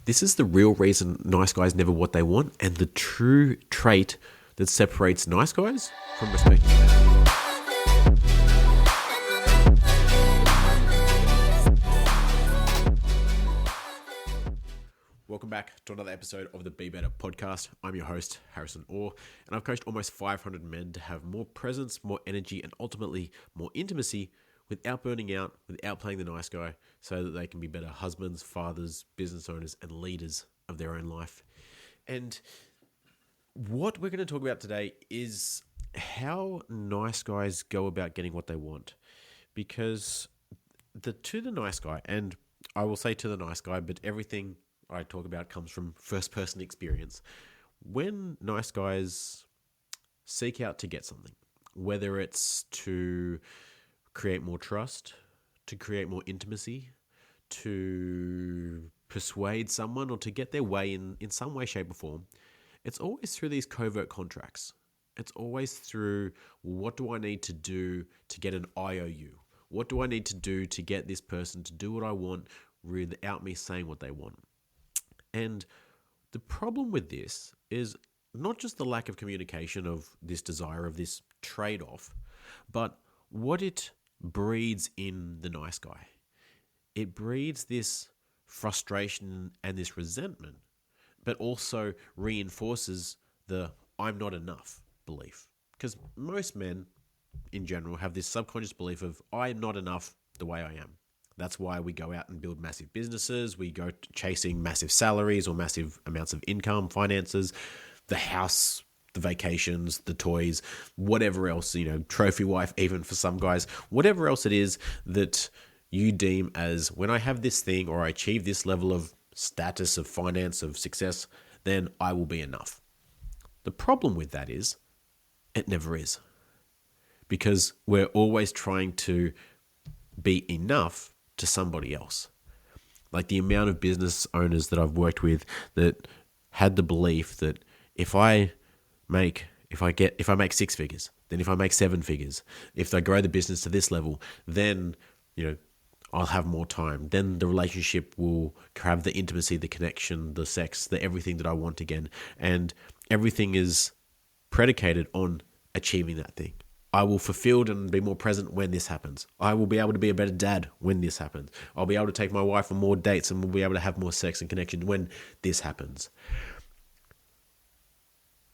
This is the real reason nice guys never what they want, and the true trait that separates nice guys from respected guys. Welcome back to another episode of the Be Better podcast. I'm your host, Harrison Orr, and I've coached almost 500 men to have more presence, more energy, and ultimately more intimacy without burning out, without playing the nice guy, so that they can be better husbands, fathers, business owners, and leaders of their own life. And what we're going to talk about today is how nice guys go about getting what they want. Because to the nice guy, and I will say to the nice guy, but everything I talk about comes from first-person experience. When nice guys seek out to get something, whether it's to create more trust, to create more intimacy, to persuade someone, or to get their way in some way, shape, or form, it's always through these covert contracts. It's always through, what do I need to do to get an IOU? What do I need to do to get this person to do what I want without me saying what they want? And the problem with this is not just the lack of communication of this desire, of this trade-off, but what it breeds in the nice guy. It breeds this frustration and this resentment, but also reinforces the I'm not enough belief. Because most men in general have this subconscious belief of I'm not enough the way I am. That's why we go out and build massive businesses. We go chasing massive salaries or massive amounts of income, finances, the house, the vacations, the toys, whatever else, trophy wife, even for some guys, whatever else it is that you deem as, when I have this thing or I achieve this level of status, of finance, of success, then I will be enough. The problem with that is it never is, because we're always trying to be enough to somebody else. Like the amount of business owners that I've worked with that had the belief that if I make 6 figures, then if I make 7 figures, if I grow the business to this level, then, I'll have more time. Then the relationship will have the intimacy, the connection, the sex, the everything that I want again. And everything is predicated on achieving that thing. I will fulfilled and be more present when this happens. I will be able to be a better dad when this happens. I'll be able to take my wife on more dates and we'll be able to have more sex and connection when this happens.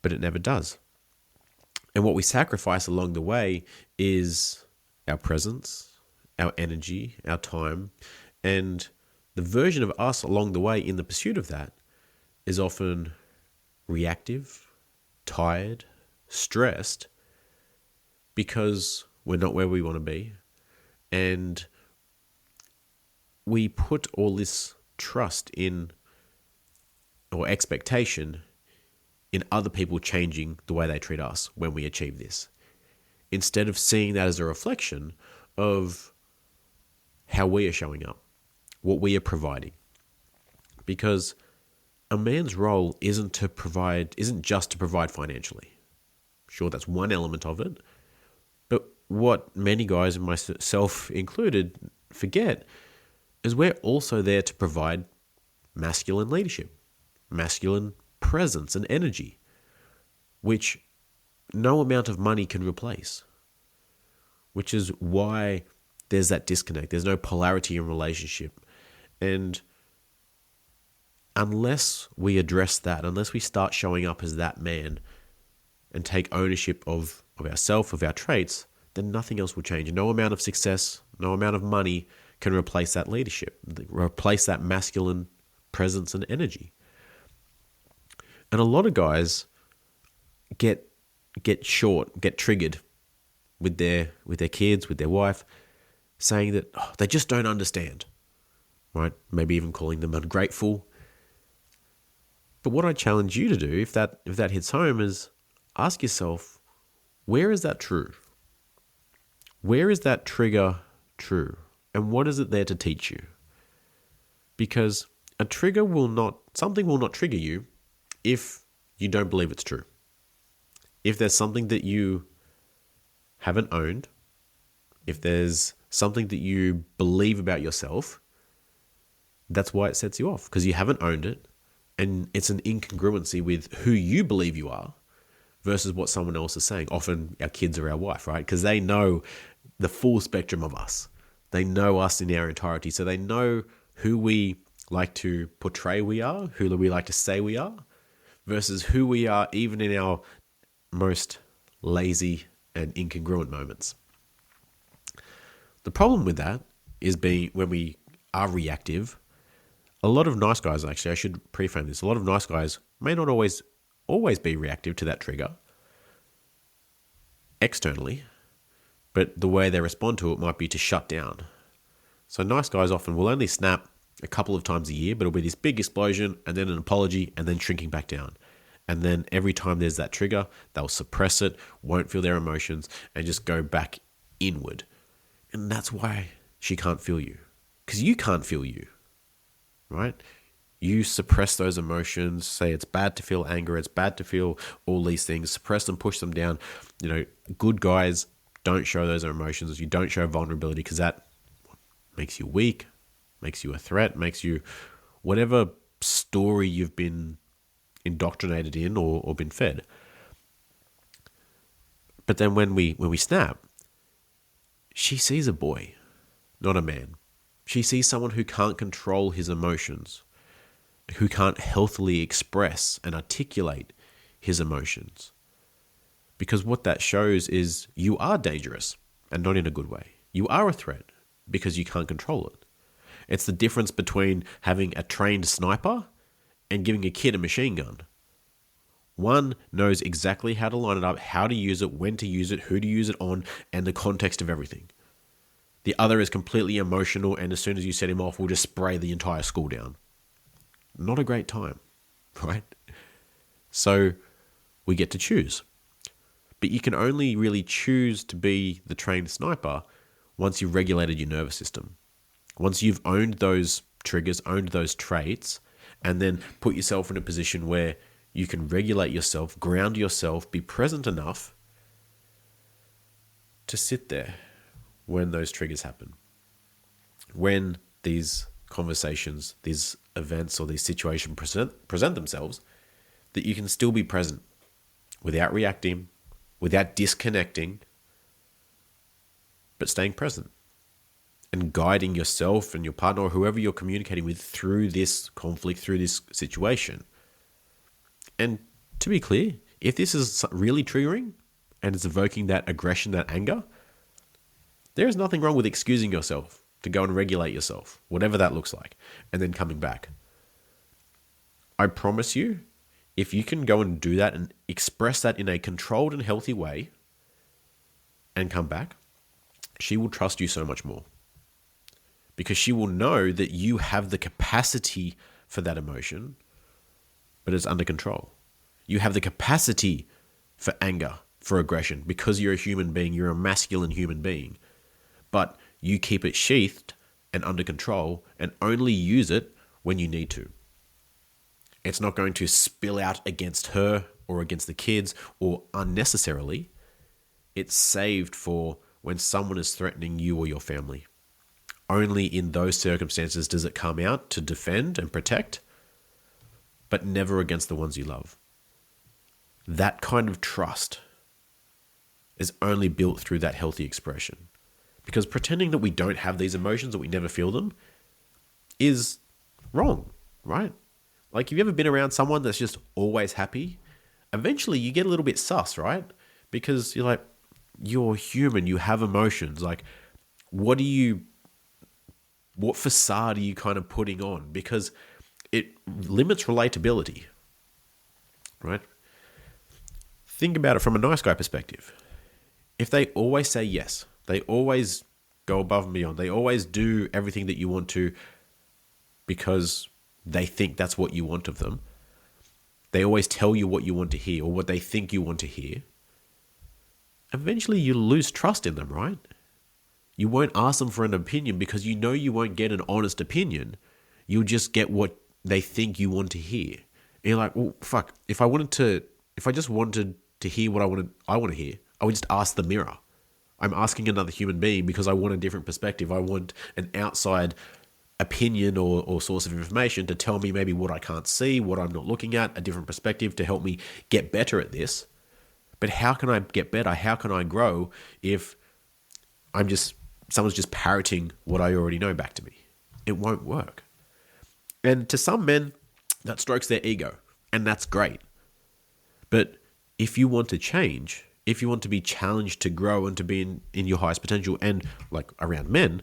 But it never does. And what we sacrifice along the way is our presence, our energy, our time, and the version of us along the way in the pursuit of that is often reactive, tired, stressed, because we're not where we want to be. And we put all this trust in, or expectation in, other people changing the way they treat us when we achieve this, instead of seeing that as a reflection of how we are showing up, what we are providing. Because a man's role isn't just to provide financially. Sure, that's one element of it. But what many guys, and myself included, forget is we're also there to provide masculine leadership, masculine presence and energy, which no amount of money can replace. Which is why there's that disconnect. There's no polarity in relationship. And unless we address that, unless we start showing up as that man and take ownership of ourselves, of our traits, then nothing else will change. And no amount of success, no amount of money can replace that leadership, replace that masculine presence and energy. And a lot of guys get triggered with their kids, with their wife, saying that they just don't understand, right? Maybe even calling them ungrateful. But what I challenge you to do, if that hits home, is ask yourself, where is that true? Where is that trigger true? And what is it there to teach you? Because something will not trigger you if you don't believe it's true. If there's something that you haven't owned, if there's something that you believe about yourself, That's why it sets you off, because you haven't owned it, and it's an incongruency with who you believe you are versus what someone else is saying. Often our kids or our wife, right? Because they know the full spectrum of us. They know us in our entirety. So they know who we like to portray we are, who we like to say we are, versus who we are even in our most lazy and incongruent moments. The problem with that is when we are reactive. A lot of nice guys, actually, I should preframe this. A lot of nice guys may not always be reactive to that trigger externally, but the way they respond to it might be to shut down. So nice guys often will only snap a couple of times a year, but it'll be this big explosion and then an apology and then shrinking back down. And then every time there's that trigger, they'll suppress it, won't feel their emotions, and just go back inward. And that's why she can't feel you, because you can't feel you, right? You suppress those emotions, say it's bad to feel anger, it's bad to feel all these things, suppress them, push them down. Good guys don't show those emotions. You don't show vulnerability, because that makes you weak, makes you a threat, makes you whatever story you've been indoctrinated in or been fed. But then when we snap, she sees a boy, not a man. She sees someone who can't control his emotions, who can't healthily express and articulate his emotions. Because what that shows is you are dangerous, and not in a good way. You are a threat because you can't control it. It's the difference between having a trained sniper and giving a kid a machine gun. One knows exactly how to line it up, how to use it, when to use it, who to use it on, and the context of everything. The other is completely emotional, and as soon as you set him off, will just spray the entire school down. Not a great time, right? So we get to choose. But you can only really choose to be the trained sniper once you've regulated your nervous system. Once you've owned those triggers, owned those traits, and then put yourself in a position where you can regulate yourself, ground yourself, be present enough to sit there when those triggers happen. When these conversations, these events, or these situations present themselves, that you can still be present without reacting, without disconnecting, but staying present and guiding yourself and your partner or whoever you're communicating with through this conflict, through this situation. And to be clear, if this is really triggering and it's evoking that aggression, that anger, there is nothing wrong with excusing yourself to go and regulate yourself, whatever that looks like, and then coming back. I promise you, if you can go and do that and express that in a controlled and healthy way and come back, she will trust you so much more. Because she will know that you have the capacity for that emotion, but it's under control. You have the capacity for anger, for aggression, because you're a human being, you're a masculine human being. But you keep it sheathed and under control and only use it when you need to. It's not going to spill out against her or against the kids or unnecessarily. It's saved for when someone is threatening you or your family. Only in those circumstances does it come out to defend and protect, but never against the ones you love. That kind of trust is only built through that healthy expression. Because pretending that we don't have these emotions, that we never feel them, is wrong, right? Like, have you ever been around someone that's just always happy? Eventually you get a little bit sus, right? Because you're like, you're human, you have emotions. Like, what facade are you kind of putting on? Because it limits relatability, right? Think about it from a nice guy perspective. If they always say yes, they always go above and beyond, they always do everything that you want to because they think that's what you want of them. They always tell you what you want to hear or what they think you want to hear. Eventually you lose trust in them, right? You won't ask them for an opinion because you know you won't get an honest opinion. You'll just get what they think you want to hear. And you're like, well, fuck, if I just wanted to hear what I want to hear, I would just ask the mirror. I'm asking another human being because I want a different perspective. I want an outside opinion or source of information to tell me maybe what I can't see, what I'm not looking at, a different perspective to help me get better at this. But how can I get better? How can I grow if someone's just parroting what I already know back to me? It won't work. And to some men, that strokes their ego, and that's great. But if you want to change, if you want to be challenged to grow and to be in your highest potential, and like around men,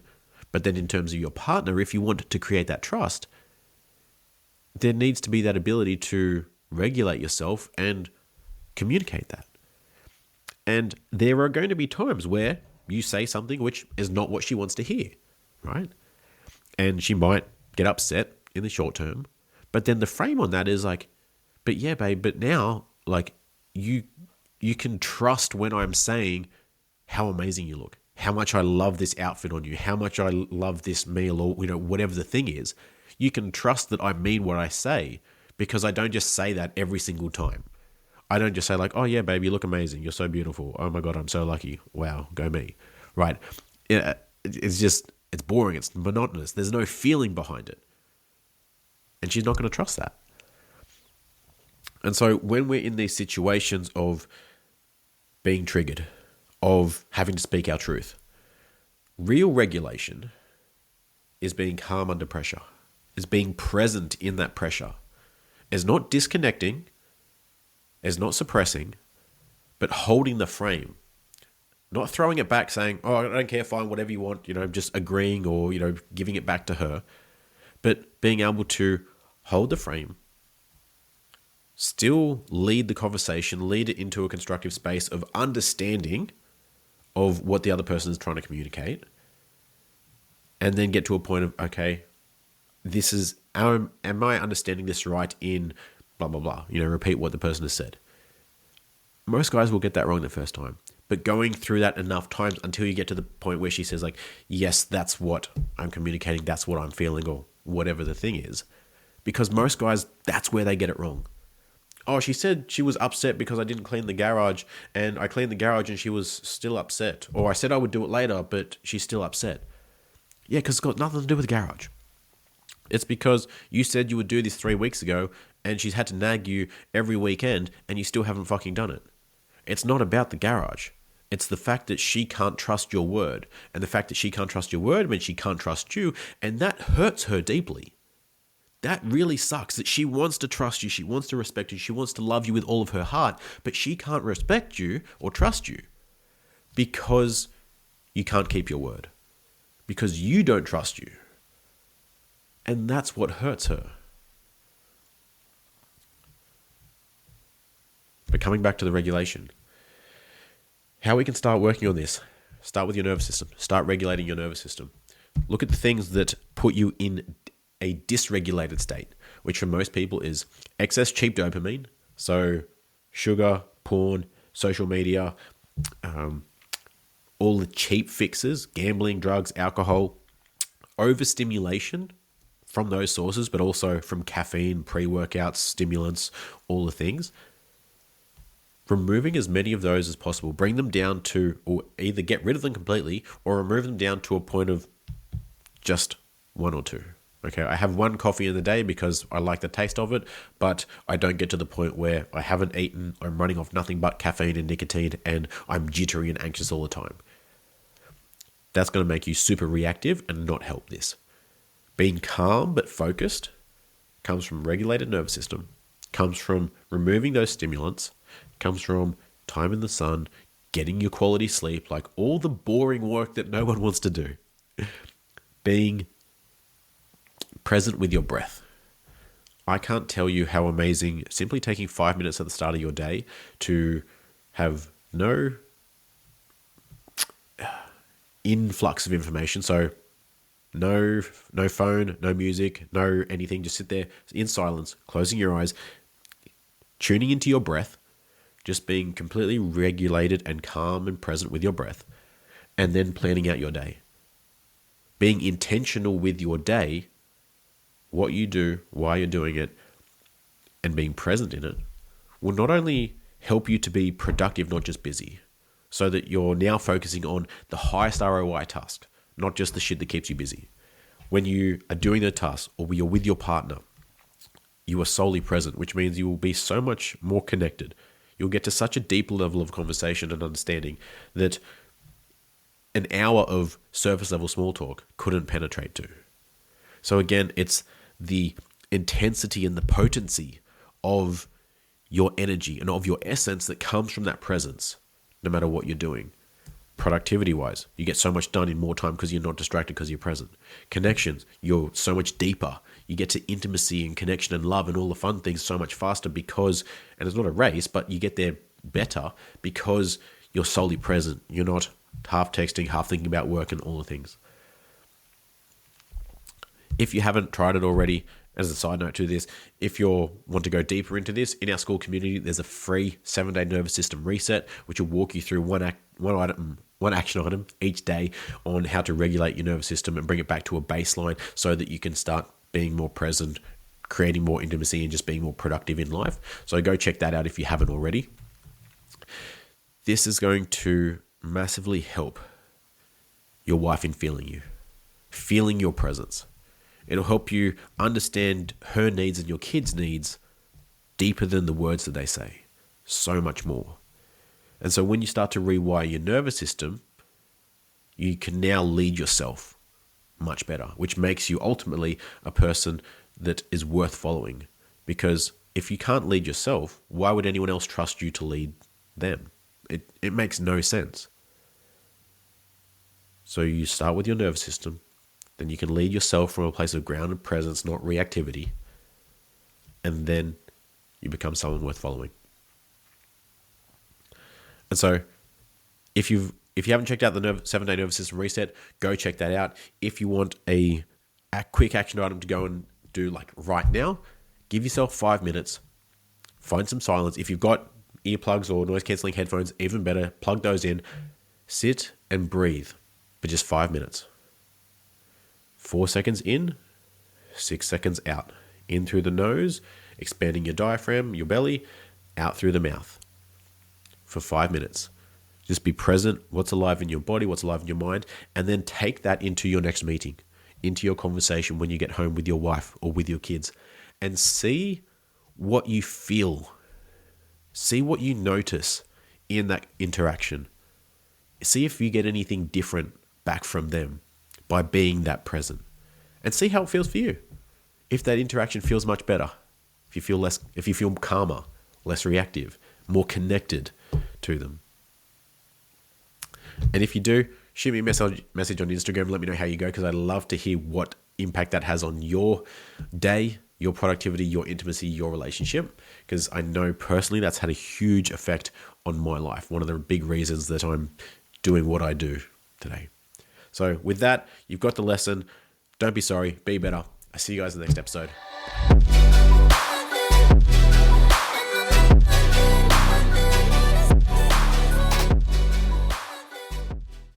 but then in terms of your partner, if you want to create that trust, there needs to be that ability to regulate yourself and communicate that. And there are going to be times where you say something which is not what she wants to hear, right? And she might get upset in the short term, but then the frame on that is like, but yeah, babe, but now, like, you can trust when I'm saying how amazing you look, how much I love this outfit on you, how much I love this meal, or, whatever the thing is. You can trust that I mean what I say, because I don't just say that every single time. I don't just say like, oh yeah, babe, you look amazing. You're so beautiful. Oh my God, I'm so lucky. Wow, go me. Right. It's boring. It's monotonous. There's no feeling behind it. And she's not going to trust that. And so when we're in these situations of being triggered, of having to speak our truth, real regulation is being calm under pressure, is being present in that pressure, is not disconnecting, is not suppressing, but holding the frame, not throwing it back saying, oh, I don't care, fine, whatever you want, just agreeing or, giving it back to her, but being able to hold the frame, still lead the conversation, lead it into a constructive space of understanding of what the other person is trying to communicate, and then get to a point of, okay, am I understanding this right in blah, blah, blah, repeat what the person has said. Most guys will get that wrong the first time, but going through that enough times until you get to the point where she says like, yes, that's what I'm communicating, that's what I'm feeling, or whatever the thing is. Because most guys, that's where they get it wrong. Oh, she said she was upset because I didn't clean the garage, and I cleaned the garage and she was still upset. Or I said I would do it later, but she's still upset. Yeah, because it's got nothing to do with the garage. It's because you said you would do this 3 weeks ago, and she's had to nag you every weekend, and you still haven't fucking done it. It's not about the garage. It's the fact that she can't trust your word. And the fact that she can't trust your word means she can't trust you, and that hurts her deeply. That really sucks, that she wants to trust you, she wants to respect you, she wants to love you with all of her heart, but she can't respect you or trust you because you can't keep your word, because you don't trust you. And that's what hurts her. But coming back to the regulation, how we can start working on this. Start with your nervous system. Start regulating your nervous system. Look at the things that put you in a dysregulated state, which for most people is excess cheap dopamine. So sugar, porn, social media, all the cheap fixes, gambling, drugs, alcohol, overstimulation from those sources, but also from caffeine, pre-workouts, stimulants, all the things. Removing as many of those as possible. Bring them down to, or either get rid of them completely or remove them down to a point of just one or two. Okay, I have one coffee in the day because I like the taste of it, but I don't get to the point where I haven't eaten, I'm running off nothing but caffeine and nicotine, and I'm jittery and anxious all the time. That's going to make you super reactive and not help this. Being calm but focused comes from regulated nervous system, comes from removing those stimulants, comes from time in the sun, getting your quality sleep, like all the boring work that no one wants to do. Being present with your breath. I can't tell you how amazing simply taking 5 minutes at the start of your day to have no influx of information. So no phone, no music, no anything. Just sit there in silence, closing your eyes, tuning into your breath, just being completely regulated and calm and present with your breath, and then planning out your day. Being intentional with your day, what you do, why you're doing it, and being present in it will not only help you to be productive, not just busy, so that you're now focusing on the highest ROI task, not just the shit that keeps you busy. When you are doing the task or you're with your partner, you are solely present, which means you will be so much more connected. You'll get to such a deep level of conversation and understanding that an hour of surface level small talk couldn't penetrate to. So again, it's the intensity and the potency of your energy and of your essence that comes from that presence, no matter what you're doing. Productivity wise, you get so much done in more time because you're not distracted because you're present. Connections, you're so much deeper. You get to intimacy and connection and love and all the fun things so much faster because, and it's not a race, but you get there better because you're solely present. You're not half texting, half thinking about work and all the things. If you haven't tried it already, as a side note to this, if you want to go deeper into this, in our school community, there's a free 7-day nervous system reset, which will walk you through one action item each day on how to regulate your nervous system and bring it back to a baseline so that you can start being more present, creating more intimacy, and just being more productive in life. So go check that out if you haven't already. This is going to massively help your wife in feeling your presence. It'll help you understand her needs and your kids' needs deeper than the words that they say. So much more. And so when you start to rewire your nervous system, you can now lead yourself much better, which makes you ultimately a person that is worth following. Because if you can't lead yourself, why would anyone else trust you to lead them? It makes no sense. So you start with your nervous system, then you can lead yourself from a place of grounded presence, not reactivity, and then you become someone worth following. And so if you haven't checked out the 7-day nervous system reset, go check that out. If you want a quick action item to go and do like right now, give yourself 5 minutes, find some silence. If you've got earplugs or noise cancelling headphones, even better, plug those in, sit and breathe for just 5 minutes. 4 seconds in, 6 seconds out. In through the nose, expanding your diaphragm, your belly, out through the mouth for 5 minutes. Just be present, what's alive in your body, what's alive in your mind, and then take that into your next meeting, into your conversation when you get home with your wife or with your kids, and see what you feel. See what you notice in that interaction. See if you get anything different back from them by being that present, and see how it feels for you. If that interaction feels much better, if you feel calmer, less reactive, more connected to them. And if you do, shoot me a message on Instagram. Let me know how you go, because I'd love to hear what impact that has on your day, your productivity, your intimacy, your relationship, because I know personally that's had a huge effect on my life. One of the big reasons that I'm doing what I do today. So with that, you've got the lesson. Don't be sorry, be better. I see you guys in the next episode.